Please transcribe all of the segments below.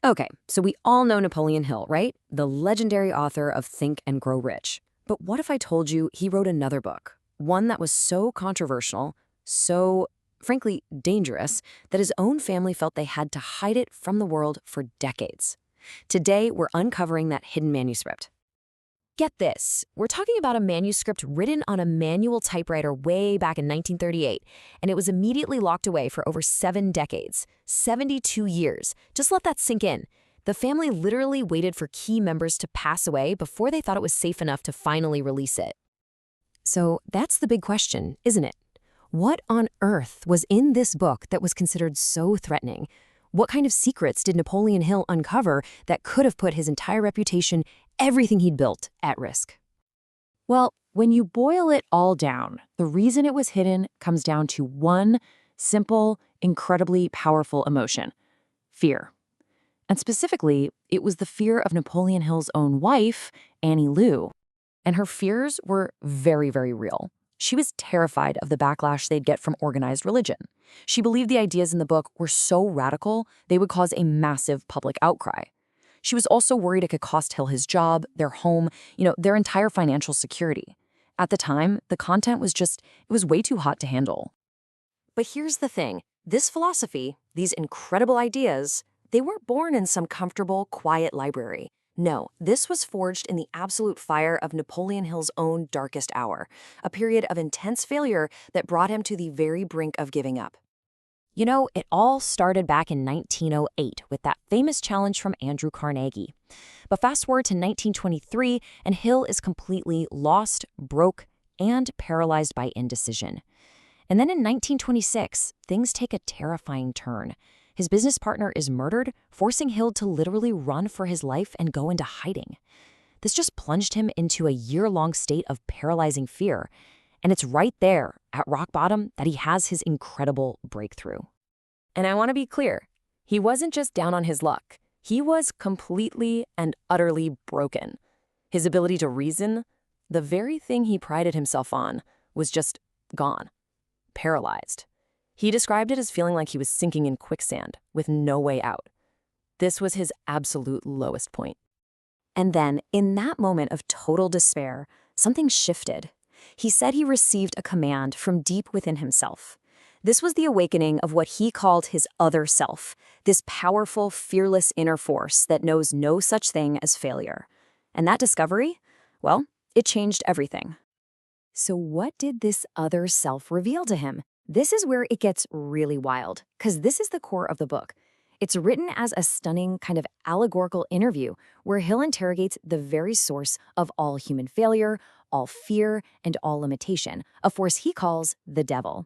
Okay, so we all know Napoleon Hill, right? The legendary author of Think and Grow Rich. But what if I told you he wrote another book? One that was so controversial, so, frankly, dangerous, that his own family felt they had to hide it from the world for decades. Today, we're uncovering that hidden manuscript. Get this, we're talking about a manuscript written on a manual typewriter way back in 1938, and it was immediately locked away for over 7 decades, 72 years. Just let that sink in. The family literally waited for key members to pass away before they thought it was safe enough to finally release it. So that's the big question, isn't it? What on earth was in this book that was considered so threatening? What kind of secrets did Napoleon Hill uncover that could have put his entire reputation, everything he'd built, at risk? Well, when you boil it all down, the reason it was hidden comes down to one simple, incredibly powerful emotion: fear. And specifically, it was the fear of Napoleon Hill's own wife, Annie Lou. And her fears were very, very real. She was terrified of the backlash they'd get from organized religion. She believed the ideas in the book were so radical, they would cause a massive public outcry. She was also worried it could cost Hill his job, their home, their entire financial security. At the time, the content was it was way too hot to handle. But here's the thing. This philosophy, these incredible ideas, they weren't born in some comfortable, quiet library. No, this was forged in the absolute fire of Napoleon Hill's own darkest hour, a period of intense failure that brought him to the very brink of giving up. It all started back in 1908 with that famous challenge from Andrew Carnegie. But fast forward to 1923, and Hill is completely lost, broke, and paralyzed by indecision. And then in 1926, things take a terrifying turn. His business partner is murdered, forcing Hill to literally run for his life and go into hiding. This just plunged him into a year-long state of paralyzing fear. And it's right there, at rock bottom, that he has his incredible breakthrough. And I want to be clear, he wasn't just down on his luck. He was completely and utterly broken. His ability to reason, the very thing he prided himself on, was just gone, paralyzed. He described it as feeling like he was sinking in quicksand with no way out. This was his absolute lowest point. And then, in that moment of total despair, something shifted. He said he received a command from deep within himself. This was the awakening of what he called his other self, this powerful, fearless inner force that knows no such thing as failure. And that discovery, well, it changed everything. So what did this other self reveal to him? This is where it gets really wild, because this is the core of the book. It's written as a stunning kind of allegorical interview where Hill interrogates the very source of all human failure, all fear, and all limitation, a force he calls the devil.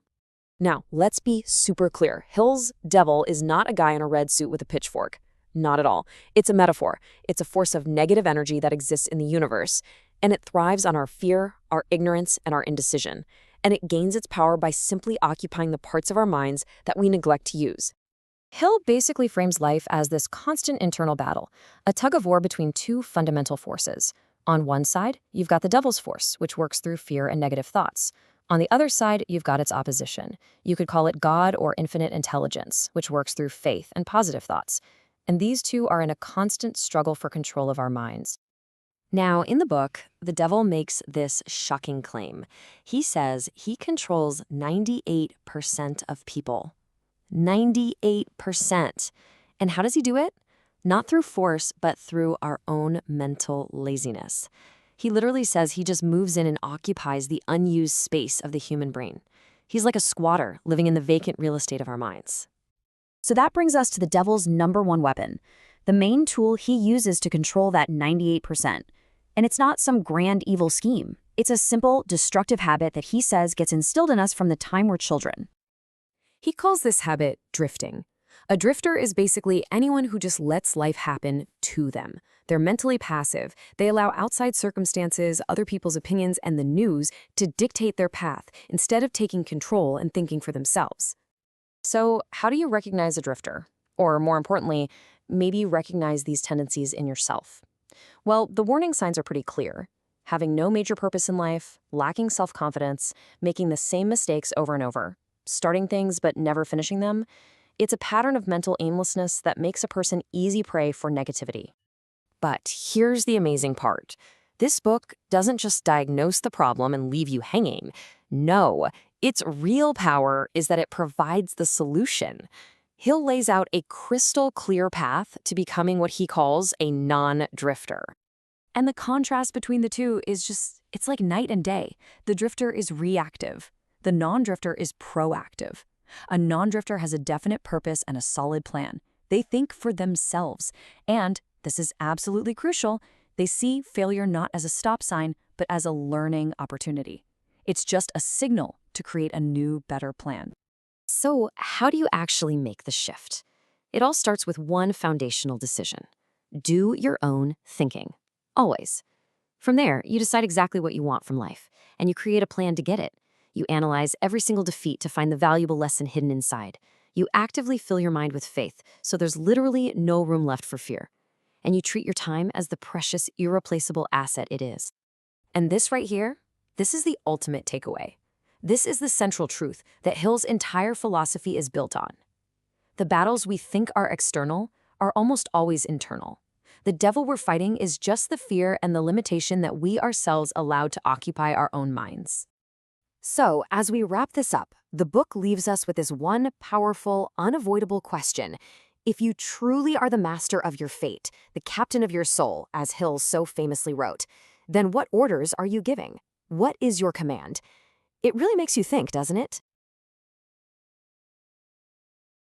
Now, let's be super clear. Hill's devil is not a guy in a red suit with a pitchfork. Not at all. It's a metaphor. It's a force of negative energy that exists in the universe, and it thrives on our fear, our ignorance, and our indecision. And it gains its power by simply occupying the parts of our minds that we neglect to use. Hill basically frames life as this constant internal battle, a tug-of-war between two fundamental forces. On one side, you've got the devil's force, which works through fear and negative thoughts. On the other side, you've got its opposition. You could call it God or infinite intelligence, which works through faith and positive thoughts. And these two are in a constant struggle for control of our minds. Now, in the book, the devil makes this shocking claim. He says he controls 98% of people. 98%. And how does he do it? Not through force, but through our own mental laziness. He literally says he just moves in and occupies the unused space of the human brain. He's like a squatter living in the vacant real estate of our minds. So that brings us to the devil's #1 weapon, the main tool he uses to control that 98%. And it's not some grand evil scheme. It's a simple, destructive habit that he says gets instilled in us from the time we're children. He calls this habit drifting. A drifter is basically anyone who just lets life happen to them. They're mentally passive. They allow outside circumstances, other people's opinions, and the news to dictate their path instead of taking control and thinking for themselves. So, how do you recognize a drifter? Or more importantly, maybe recognize these tendencies in yourself? Well, the warning signs are pretty clear. Having no major purpose in life, lacking self-confidence, making the same mistakes over and over, starting things but never finishing them. It's a pattern of mental aimlessness that makes a person easy prey for negativity. But here's the amazing part. This book doesn't just diagnose the problem and leave you hanging. No, its real power is that it provides the solution. Hill lays out a crystal clear path to becoming what he calls a non-drifter. And the contrast between the two is it's like night and day. The drifter is reactive. The non-drifter is proactive. A non-drifter has a definite purpose and a solid plan. They think for themselves. And, this is absolutely crucial, they see failure not as a stop sign, but as a learning opportunity. It's just a signal to create a new, better plan. So, how do you actually make the shift? It all starts with one foundational decision. Do your own thinking. Always. From there, you decide exactly what you want from life, and you create a plan to get it. You analyze every single defeat to find the valuable lesson hidden inside. You actively fill your mind with faith, so there's literally no room left for fear. And you treat your time as the precious, irreplaceable asset it is. And this right here, this is the ultimate takeaway. This is the central truth that Hill's entire philosophy is built on. The battles we think are external are almost always internal. The devil we're fighting is just the fear and the limitation that we ourselves allow to occupy our own minds. So, as we wrap this up, the book leaves us with this one powerful, unavoidable question. If you truly are the master of your fate, the captain of your soul, as Hill so famously wrote, then what orders are you giving? What is your command? It really makes you think, doesn't it?